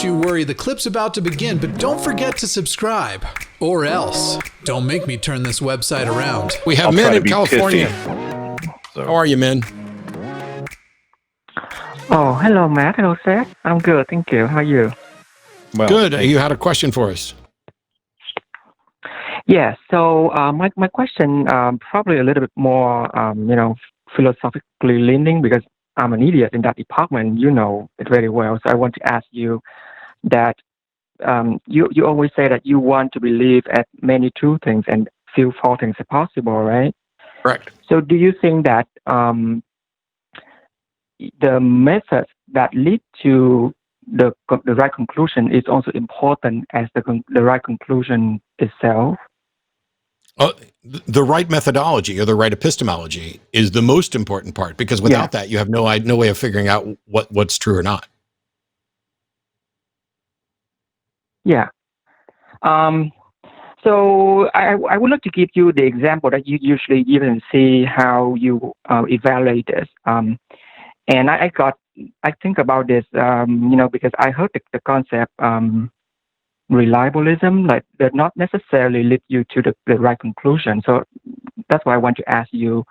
Don't you worry, the clip's about to begin, but don't forget to subscribe. Or else. Don't make me turn this website around. We have Min in California. So. How are you, Min? Oh, hello, Matt. Hello, Seth. I'm good, thank you. How are you? Well, good. You had a question for us. Yeah, so my question probably a little bit more, philosophically leaning because I'm an idiot in that department. You know it very well. So I want to ask you that you always say that you want to believe at many true things and few false things are possible, right? Correct. So do you think that the methods that lead to the right conclusion is also important as the right conclusion itself? The right methodology or the right epistemology is the most important part, because without that, you have no way of figuring out what's true or not. Yeah. So I would like to give you the example that you usually even see how you evaluate this. And I think about this, because I heard the concept reliabilism, like that not necessarily lead you to the right conclusion. So that's why I want to ask you.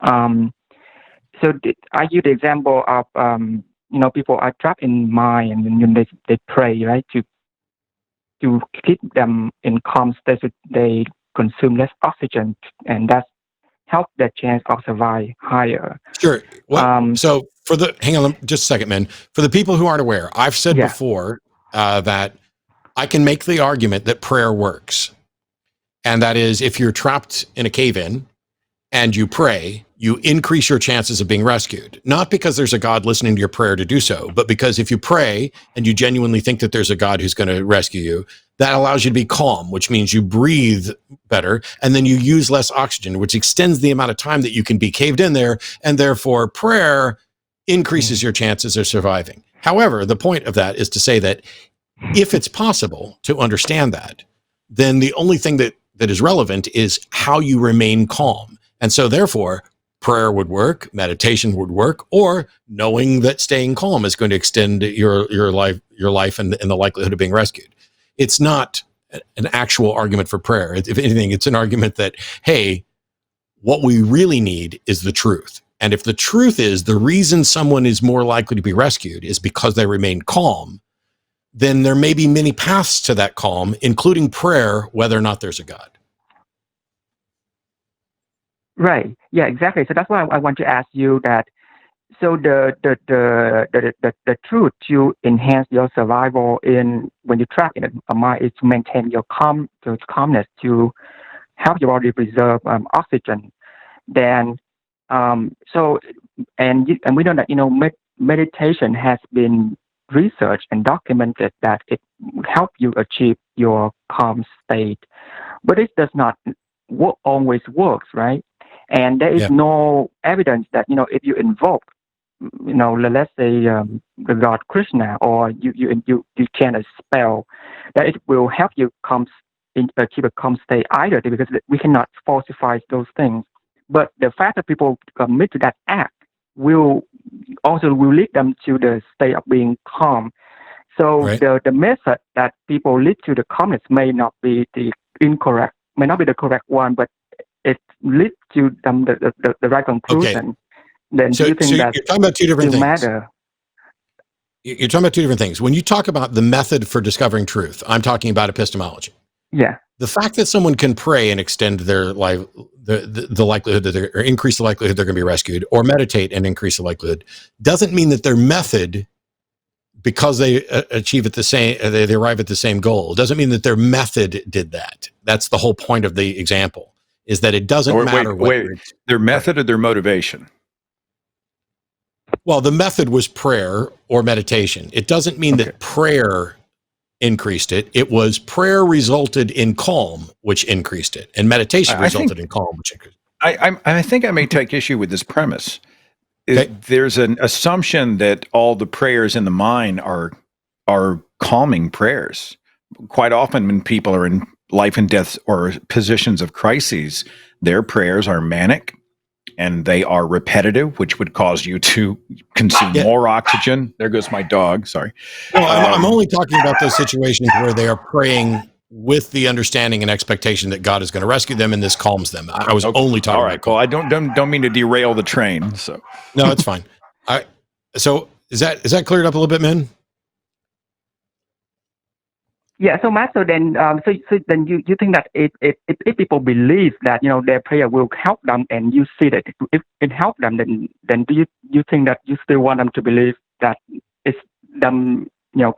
So I use the example of people are trapped in mind and they pray, right, to keep them in calm state so they consume less oxygen, and that's help their chance of survive higher. Sure. Well, so hang on just a second, man. For the people who aren't aware, I've said before that I can make the argument that prayer works. And that is, if you're trapped in a cave-in and you pray, you increase your chances of being rescued. Not because there's a God listening to your prayer to do so, but because if you pray and you genuinely think that there's a God who's going to rescue you, that allows you to be calm, which means you breathe better, and then you use less oxygen, which extends the amount of time that you can be caved in there, and therefore prayer increases your chances of surviving. However, the point of that is to say that if it's possible to understand that, then the only thing that is relevant is how you remain calm. And so therefore, prayer would work, meditation would work, or knowing that staying calm is going to extend your life and the likelihood of being rescued. It's not an actual argument for prayer. If anything, it's an argument that, hey, what we really need is the truth. And if the truth is the reason someone is more likely to be rescued is because they remain calm, then there may be many paths to that calm, including prayer, whether or not there's a God. Right. Yeah, exactly. So that's why I want to ask you that. So the truth to enhance your survival when you trap in a mine is to maintain your calmness, to help your body preserve oxygen. Then and we know that meditation has been researched and documented that it helps you achieve your calm state, but it does not always works, right? And there is no evidence that if you invoke, let's say the God Krishna, or you can a spell, that it will help you keep a calm state either, because we cannot falsify those things. But the fact that people commit to that act will lead them to the state of being calm. So the method that people lead to the calmness may not be the correct one, but it leads to them the right conclusion. Okay. Then do you think that you're talking about two different things. Matter? You're talking about two different things. When you talk about the method for discovering truth, I'm talking about epistemology. Yeah. The fact that someone can pray and extend their life, the likelihood that or increase the likelihood they're going to be rescued, or meditate and increase the likelihood, doesn't mean that their method, because they achieve at the same, they arrive at the same goal, doesn't mean that their method did that. That's the whole point of the example, is that it doesn't matter whether it's their method or their motivation. Well, the method was prayer or meditation. It doesn't mean that prayer increased it. It was prayer resulted in calm, which increased it, and meditation resulted in calm, which increased it. I think I may take issue with this premise. There's an assumption that all the prayers in the mind are calming prayers. Quite often when people are in life and death or positions of crises, their prayers are manic and they are repetitive, which would cause you to consume more oxygen. There goes my dog. Sorry. Well, I'm only talking about those situations where they are praying with the understanding and expectation that God is going to rescue them, and this calms them. I was only talking. All right. Well, I don't mean to derail the train. So no, it's fine. So is that cleared up a little bit, Min? Yeah. So Matt, so then you think that if people believe that their prayer will help them, and you see that if it helps them, then do you think that you still want them to believe that it's them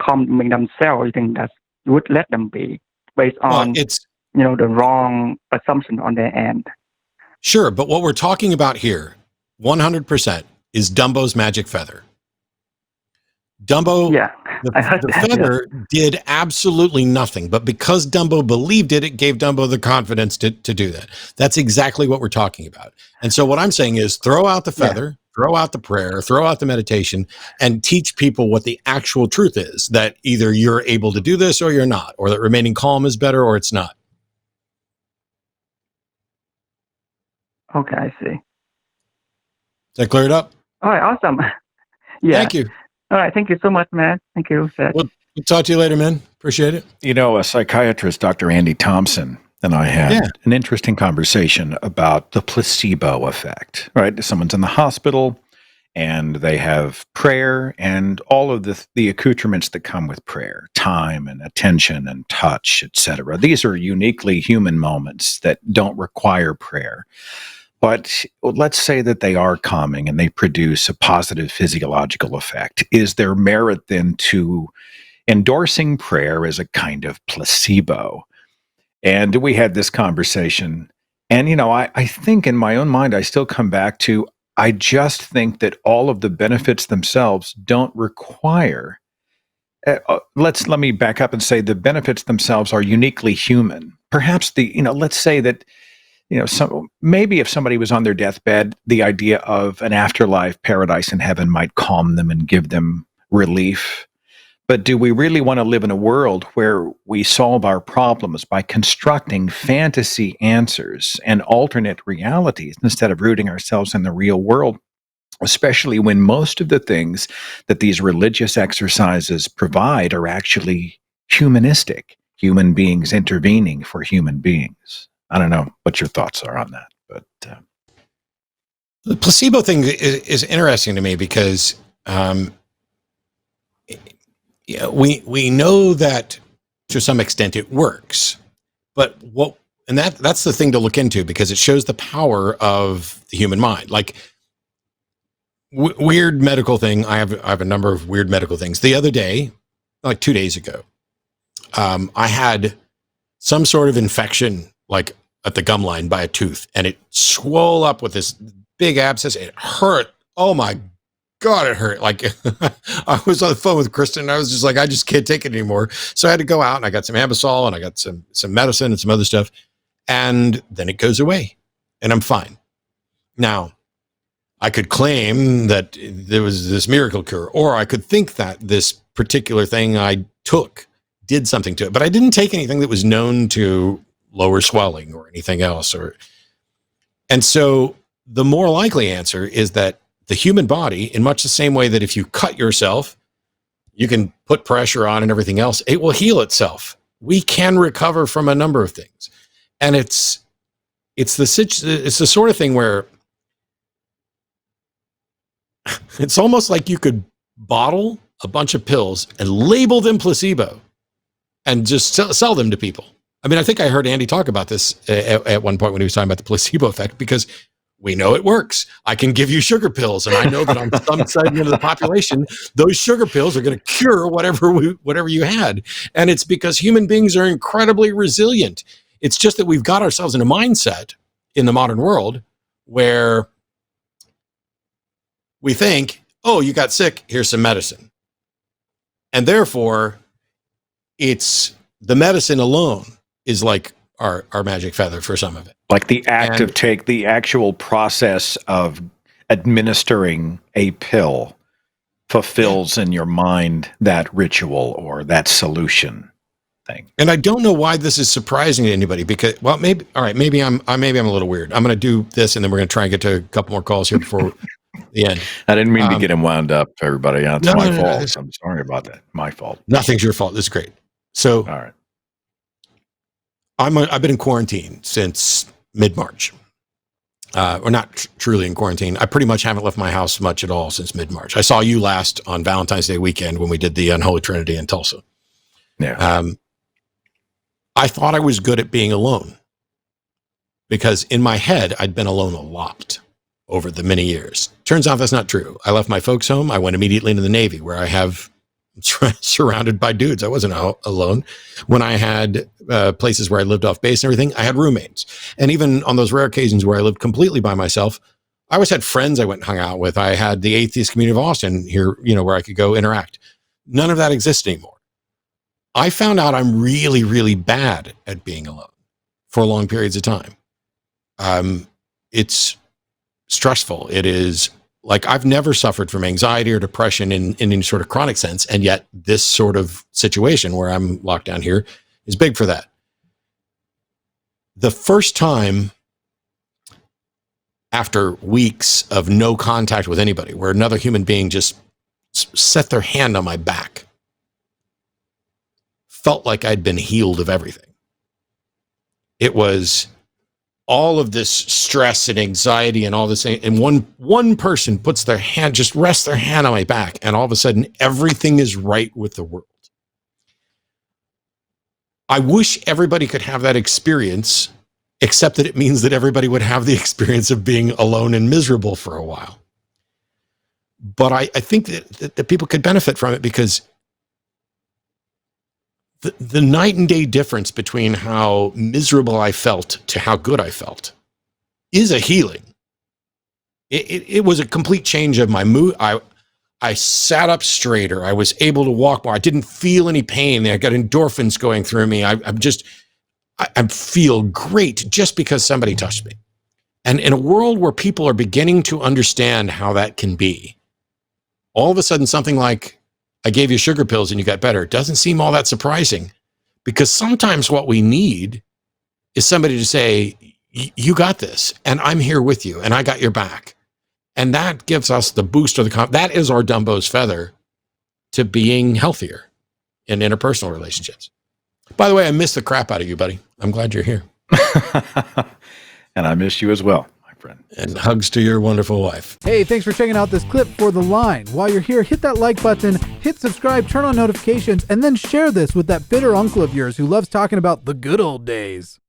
calming themselves? You think that you would let them be based on the wrong assumption on their end? Sure, but what we're talking about here, 100%, is Dumbo's magic feather. Dumbo, the feather did absolutely nothing, but because Dumbo believed it, it gave Dumbo the confidence to do that. That's exactly what we're talking about. And so what I'm saying is throw out the feather, throw out the prayer, throw out the meditation, and teach people what the actual truth is, that either you're able to do this or you're not, or that remaining calm is better or it's not. Okay, I see. Does that clear it up? All right, awesome. Yeah. Thank you. All right, thank you so much, man. Thank you, Seth. We'll talk to you later, man. Appreciate it. A psychiatrist, Dr. Andy Thompson, and I had an interesting conversation about the placebo effect, right? Someone's in the hospital and they have prayer and all of the accoutrements that come with prayer, time and attention and touch, etc. These are uniquely human moments that don't require prayer. But let's say that they are calming and they produce a positive physiological effect. Is there merit then to endorsing prayer as a kind of placebo? And we had this conversation. And, I think in my own mind, I still come back to, I just think that all of the benefits themselves don't require. Let me back up and say the benefits themselves are uniquely human. Perhaps let's say that, maybe if somebody was on their deathbed, the idea of an afterlife, paradise in heaven might calm them and give them relief. But do we really want to live in a world where we solve our problems by constructing fantasy answers and alternate realities instead of rooting ourselves in the real world? Especially when most of the things that these religious exercises provide are actually humanistic, human beings intervening for human beings. I don't know what your thoughts are on that, but the placebo thing is interesting to me because we know that to some extent it works, but that's the thing to look into because it shows the power of the human mind. Like weird medical thing. I have a number of weird medical things. The other day, like 2 days ago, I had some sort of infection, like at the gum line by a tooth, and it swelled up with this big abscess. It hurt. Oh my God, it hurt. Like I was on the phone with Kristen and I was just like, I just can't take it anymore. So I had to go out and I got some Ambisol and I got some medicine and some other stuff. And then it goes away and I'm fine. Now, I could claim that there was this miracle cure, or I could think that this particular thing I took did something to it, but I didn't take anything that was known to lower swelling or anything else. And so the more likely answer is that the human body, in much the same way that if you cut yourself, you can put pressure on and everything else, it will heal itself. We can recover from a number of things. And it's the sort of thing where it's almost like you could bottle a bunch of pills and label them placebo and just sell them to people. I mean, I think I heard Andy talk about this at one point when he was talking about the placebo effect, because we know it works. I can give you sugar pills, and I know that on some segment of the population, those sugar pills are going to cure whatever you had. And it's because human beings are incredibly resilient. It's just that we've got ourselves in a mindset in the modern world where we think, oh, you got sick, here's some medicine. And therefore, it's the medicine alone is like our magic feather for some of it. Like the the actual process of administering a pill fulfills in your mind that ritual or that solution. thing. And I don't know why this is surprising to anybody because, well, maybe I'm a little weird. I'm going to do this and then we're going to try and get to a couple more calls here before the end. I didn't mean to get him wound up, everybody. It's No, my no, fault. I'm sorry about that. My fault. Nothing's your fault. This is great. So, all right. I've been in quarantine since mid-March. Or not truly in quarantine. I pretty much haven't left my house much at all since mid-March. I saw you last on Valentine's Day weekend when we did the Unholy Trinity in Tulsa. Yeah. I thought I was good at being alone because in my head, I'd been alone a lot over the many years. Turns out that's not true. I left my folks home. I went immediately into the Navy where I have surrounded by dudes. I wasn't alone. When I had places where I lived off base and everything, I had roommates. And even on those rare occasions where I lived completely by myself, I always had friends I went and hung out with. I had the atheist community of Austin here, where I could go interact. None of that exists anymore. I found out I'm really, really bad at being alone for long periods of time. It's stressful. It is like I've never suffered from anxiety or depression in any sort of chronic sense. And yet this sort of situation where I'm locked down here is big for that. The first time after weeks of no contact with anybody, where another human being just set their hand on my back, felt like I'd been healed of everything. It was all of this stress and anxiety and all this, and one person puts their hand, just rests their hand on my back, and all of a sudden everything is right with the world. I wish everybody could have that experience, except that it means that everybody would have the experience of being alone and miserable for a while. But I think that people could benefit from it because the night and day difference between how miserable I felt to how good I felt is a healing. It was a complete change of my mood. I sat up straighter. I was able to walk more. I didn't feel any pain. I got endorphins going through me. I feel great just because somebody touched me. And in a world where people are beginning to understand how that can be, all of a sudden something like, I gave you sugar pills and you got better, doesn't seem all that surprising, because sometimes what we need is somebody to say, you got this and I'm here with you and I got your back. And that gives us the boost or that is our Dumbo's feather to being healthier in interpersonal relationships. By the way, I miss the crap out of you, buddy. I'm glad you're here. And I miss you as well, my friend. And hugs to your wonderful wife. Hey, thanks for checking out this clip for The Line. While you're here, hit that like button, hit subscribe, turn on notifications, and then share this with that bitter uncle of yours who loves talking about the good old days.